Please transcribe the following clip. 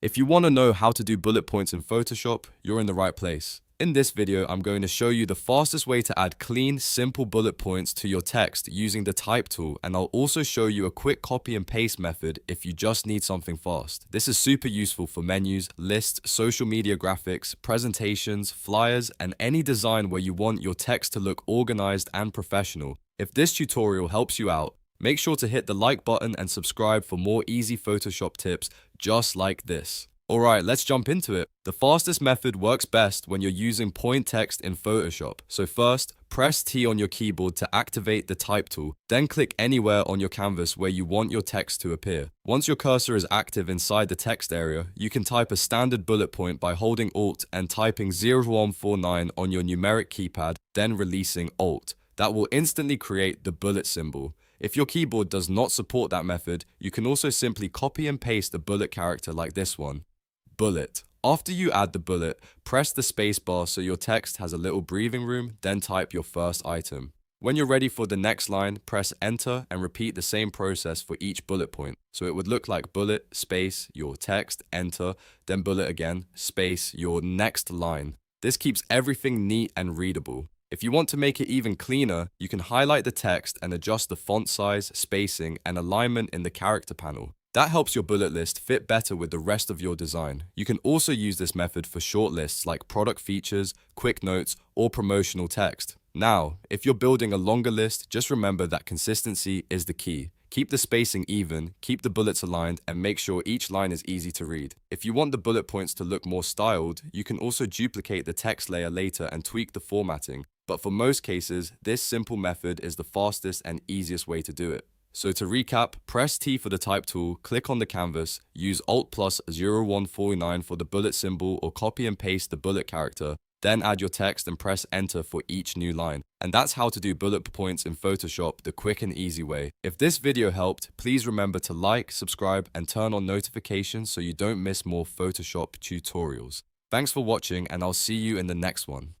If you want to know how to do bullet points in Photoshop, you're in the right place. In this video, I'm going to show you the fastest way to add clean, simple bullet points to your text using the type tool, and I'll also show you a quick copy and paste method if you just need something fast. This is super useful for menus, lists, social media graphics, presentations, flyers, and any design where you want your text to look organized and professional. If this tutorial helps you out, make sure to hit the like button and subscribe for more easy Photoshop tips just like this. Alright, let's jump into it. The fastest method works best when you're using point text in Photoshop. So first, press T on your keyboard to activate the type tool. Then click anywhere on your canvas where you want your text to appear. Once your cursor is active inside the text area, you can type a standard bullet point by holding Alt and typing 0149 on your numeric keypad, then releasing Alt. That will instantly create the bullet symbol. If your keyboard does not support that method, you can also simply copy and paste a bullet character like this one. Bullet. After you add the bullet, press the space bar so your text has a little breathing room, then type your first item. When you're ready for the next line, press enter and repeat the same process for each bullet point. So it would look like bullet, space, your text, enter, then bullet again, space, your next line. This keeps everything neat and readable. If you want to make it even cleaner, you can highlight the text and adjust the font size, spacing, and alignment in the character panel. That helps your bullet list fit better with the rest of your design. You can also use this method for short lists like product features, quick notes, or promotional text. Now, if you're building a longer list, just remember that consistency is the key. Keep the spacing even, keep the bullets aligned, and make sure each line is easy to read. If you want the bullet points to look more styled, you can also duplicate the text layer later and tweak the formatting. But for most cases, this simple method is the fastest and easiest way to do it. So to recap, press T for the type tool, click on the canvas, use Alt plus 0149 for the bullet symbol or copy and paste the bullet character, then add your text and press enter for each new line. And that's how to do bullet points in Photoshop the quick and easy way. If this video helped, please remember to like, subscribe, and turn on notifications so you don't miss more Photoshop tutorials. Thanks for watching, and I'll see you in the next one.